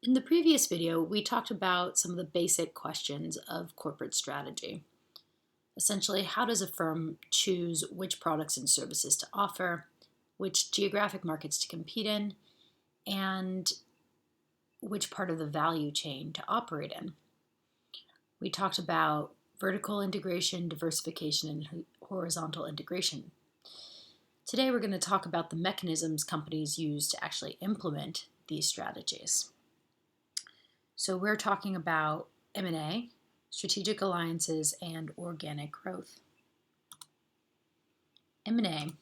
In the previous video, we talked about some of the basic questions of corporate strategy. Essentially, how does a firm choose which products and services to offer, which geographic markets to compete in, and which part of the value chain to operate in? We talked about vertical integration, diversification, and horizontal integration. Today, we're going to talk about the mechanisms companies use to actually implement these strategies. So we're talking about M&A, strategic alliances, and organic growth. M&A.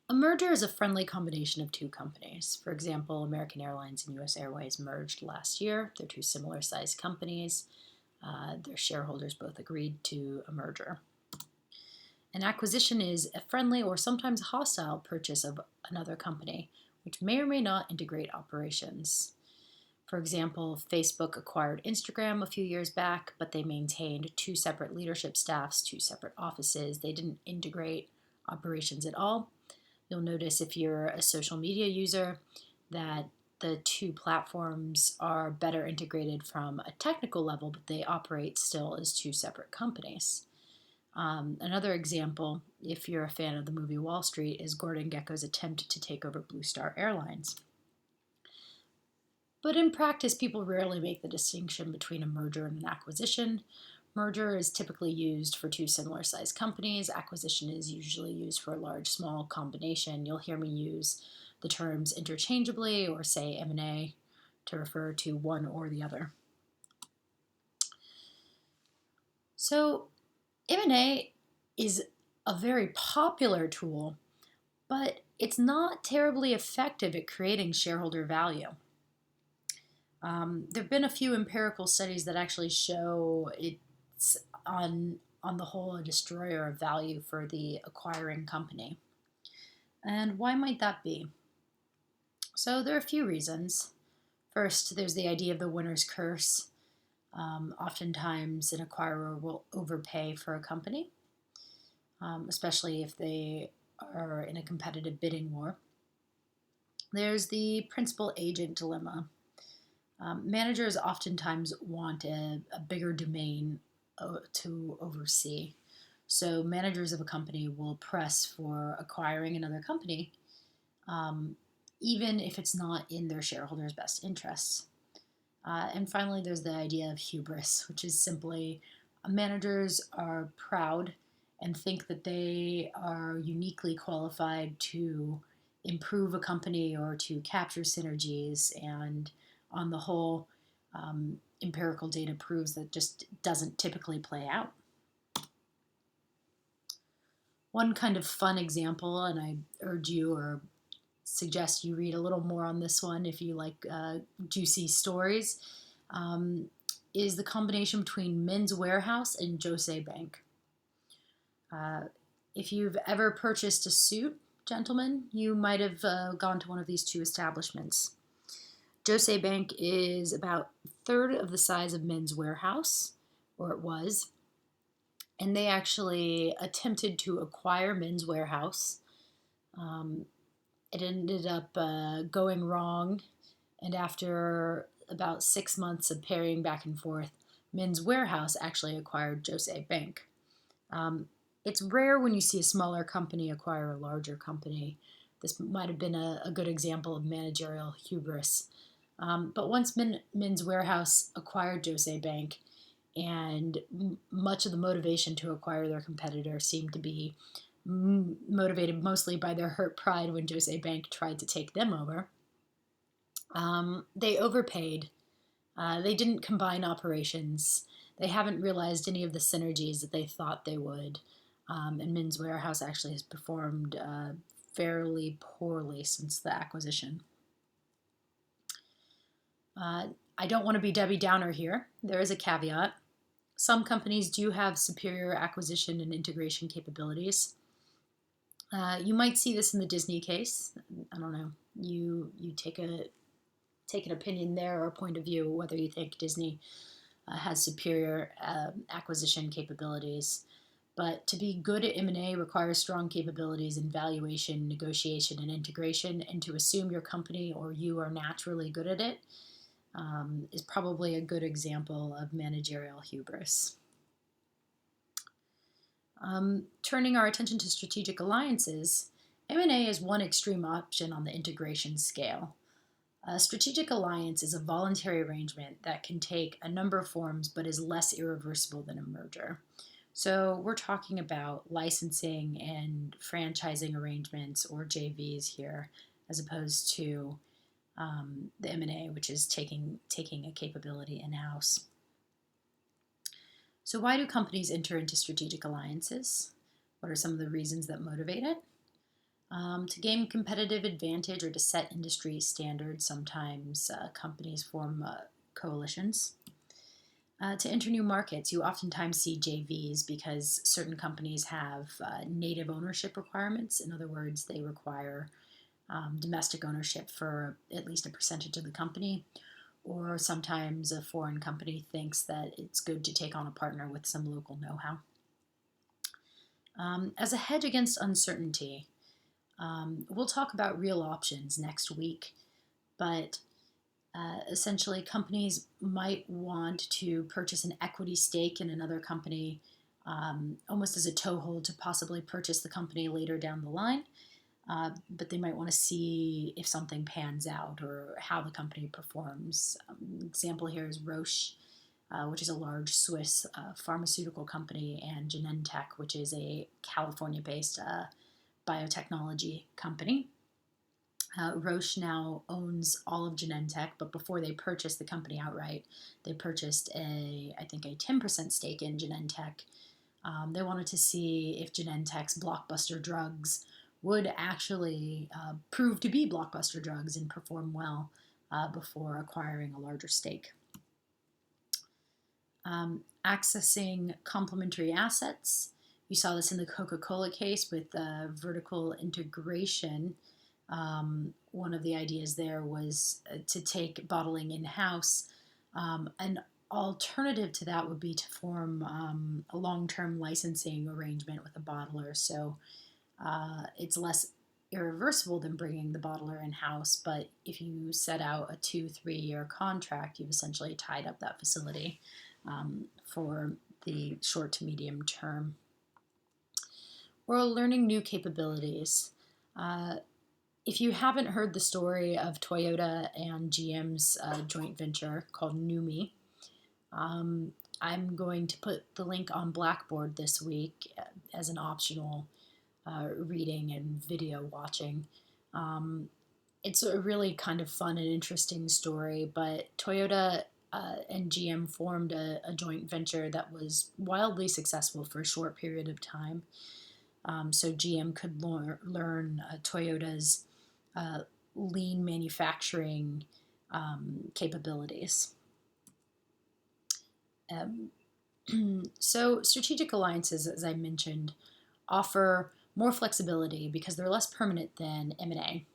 A merger is a friendly combination of two companies. For example, American Airlines and US Airways merged last year. They're two similar sized companies. Their shareholders both agreed to a merger. An acquisition is a friendly or sometimes hostile purchase of another company, which may or may not integrate operations. For example, Facebook acquired Instagram a few years back, but they maintained two separate leadership staffs, two separate offices. They didn't integrate operations at all. You'll notice if you're a social media user that the two platforms are better integrated from a technical level, but they operate still as two separate companies. Another example, if you're a fan of the movie Wall Street, is Gordon Gekko's attempt to take over Blue Star Airlines. But in practice, people rarely make the distinction between a merger and an acquisition. Merger is typically used for two similar sized companies. Acquisition is usually used for a large, small combination. You'll hear me use the terms interchangeably or say M&A to refer to one or the other. So M&A is a very popular tool, but it's not terribly effective at creating shareholder value. There have been a few empirical studies that actually show it's on the whole a destroyer of value for the acquiring company. And why might that be? So there are a few reasons. First, there's the idea of the winner's curse. Oftentimes, an acquirer will overpay for a company, especially if they are in a competitive bidding war. There's the principal agent dilemma. Managers oftentimes want a bigger domain to oversee. So managers of a company will press for acquiring another company, even if it's not in their shareholders' best interests. And finally, there's the idea of hubris, which is simply managers are proud and think that they are uniquely qualified to improve a company or to capture synergies, and on the whole, empirical data proves that just doesn't typically play out. One kind of fun example, and I urge you or suggest you read a little more on this one if you like juicy stories, is the combination between Men's Warehouse and Jose Bank. If you've ever purchased a suit, gentlemen, you might have gone to one of these two establishments. Jose Bank is about a third of the size of Men's Warehouse, or it was, and they actually attempted to acquire Men's Warehouse. It ended up going wrong, and after about 6 months of parrying back and forth, Men's Warehouse actually acquired Jose Bank. It's rare when you see a smaller company acquire a larger company. This might have been a good example of managerial hubris. But once Men's Warehouse acquired Jose Bank, and much of the motivation to acquire their competitor seemed to be motivated mostly by their hurt pride when Jose Bank tried to take them over, they overpaid. They didn't combine operations. They haven't realized any of the synergies that they thought they would. And Men's Warehouse actually has performed fairly poorly since the acquisition. I don't want to be Debbie Downer here. There is a caveat. Some companies do have superior acquisition and integration capabilities. You might see this in the Disney case. I don't know. You take an opinion there or a point of view whether you think Disney has superior acquisition capabilities. But to be good at M&A requires strong capabilities in valuation, negotiation, and integration. And to assume your company or you are naturally good at it is probably a good example of managerial hubris. Turning our attention to strategic alliances, M&A is one extreme option on the integration scale. A strategic alliance is a voluntary arrangement that can take a number of forms but is less irreversible than a merger. So we're talking about licensing and franchising arrangements, or JVs here, as opposed to the M&A, which is taking a capability in-house. So why do companies enter into strategic alliances? What are some of the reasons that motivate it? To gain competitive advantage or to set industry standards, sometimes companies form coalitions. To enter new markets, you oftentimes see JVs because certain companies have native ownership requirements. In other words, they require domestic ownership for at least a percentage of the company. Or sometimes a foreign company thinks that it's good to take on a partner with some local know-how. As a hedge against uncertainty, we'll talk about real options next week, but essentially, companies might want to purchase an equity stake in another company almost as a toehold to possibly purchase the company later down the line. But they might want to see if something pans out or how the company performs. Example here is Roche, which is a large Swiss pharmaceutical company, and Genentech, which is a California-based biotechnology company. Roche now owns all of Genentech, but before they purchased the company outright, they purchased I think a 10% stake in Genentech. They wanted to see if Genentech's blockbuster drugs would actually prove to be blockbuster drugs and perform well before acquiring a larger stake. Accessing complementary assets. You saw this in the Coca-Cola case with vertical integration. One of the ideas there was to take bottling in-house. An alternative to that would be to form a long-term licensing arrangement with a bottler. So it's less irreversible than bringing the bottler in-house, but if you set out a 2-3 year contract, you've essentially tied up that facility for the short to medium term. We're learning new capabilities. If you haven't heard the story of Toyota and GM's joint venture called NUMMI, I'm going to put the link on Blackboard this week as an optional reading and video watching. It's a really kind of fun and interesting story, but Toyota and GM formed a joint venture that was wildly successful for a short period of time. So GM could learn Toyota's lean manufacturing capabilities. So strategic alliances, as I mentioned, offer more flexibility because they're less permanent than M&A.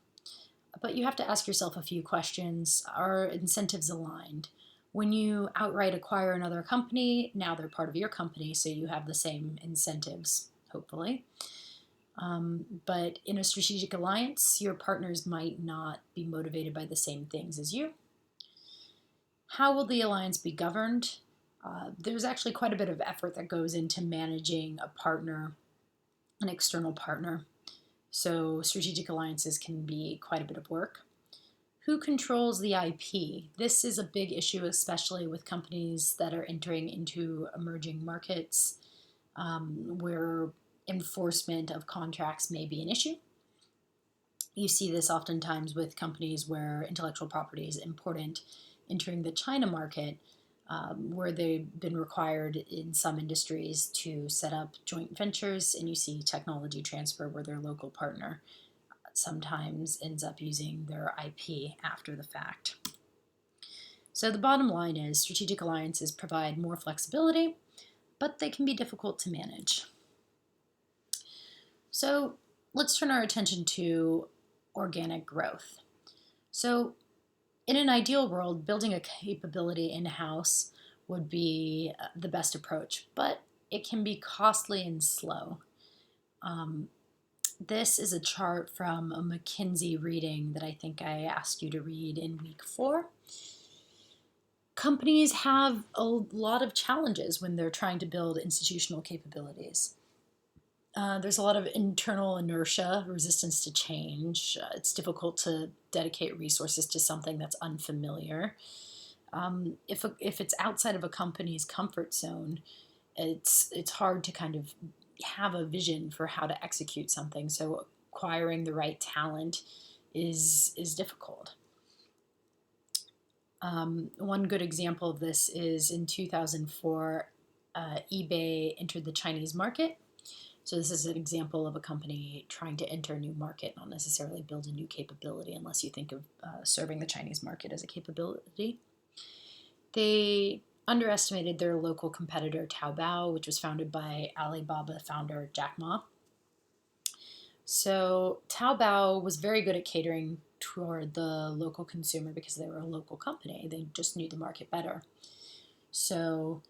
But you have to ask yourself a few questions. Are incentives aligned? When you outright acquire another company, now they're part of your company, so you have the same incentives, hopefully. But in a strategic alliance, your partners might not be motivated by the same things as you. How will the alliance be governed? There's actually quite a bit of effort that goes into managing a partner, an external partner. So strategic alliances can be quite a bit of work. Who controls the IP? This is a big issue, especially with companies that are entering into emerging markets where enforcement of contracts may be an issue. You see this oftentimes with companies where intellectual property is important entering the China market, where they've been required in some industries to set up joint ventures, and you see technology transfer where their local partner sometimes ends up using their IP after the fact. So the bottom line is strategic alliances provide more flexibility, but they can be difficult to manage. So let's turn our attention to organic growth. So in an ideal world, building a capability in-house would be the best approach, but it can be costly and slow. Um, this is a chart from a McKinsey reading that I think I asked you to read in week 4. Companies have a lot of challenges when they're trying to build institutional capabilities. There's a lot of internal inertia, resistance to change. It's difficult to dedicate resources to something that's unfamiliar. If it's outside of a company's comfort zone, it's hard to kind of have a vision for how to execute something. So acquiring the right talent is difficult. One good example of this is in 2004, eBay entered the Chinese market. So this is an example of a company trying to enter a new market, not necessarily build a new capability, unless you think of serving the Chinese market as a capability. They underestimated their local competitor Taobao, which was founded by Alibaba founder Jack Ma. So Taobao was very good at catering toward the local consumer because they were a local company. They just knew the market better. So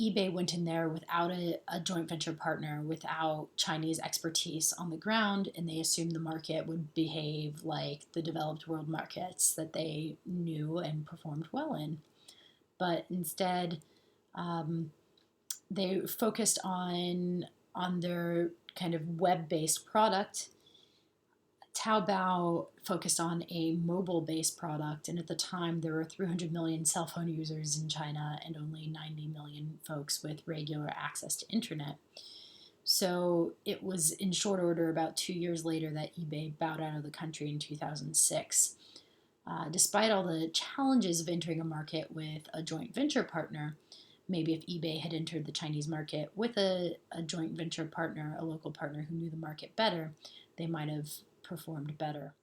eBay went in there without a joint venture partner, without Chinese expertise on the ground, and they assumed the market would behave like the developed world markets that they knew and performed well in. But instead, they focused on their kind of web-based product. Taobao focused on a mobile-based product, and at the time there were 300 million cell phone users in China and only 90 million folks with regular access to internet. So it was in short order, about 2 years later, that eBay bowed out of the country in 2006. Despite all the challenges of entering a market with a joint venture partner, maybe if eBay had entered the Chinese market with a joint venture partner, a local partner who knew the market better, they might have performed better.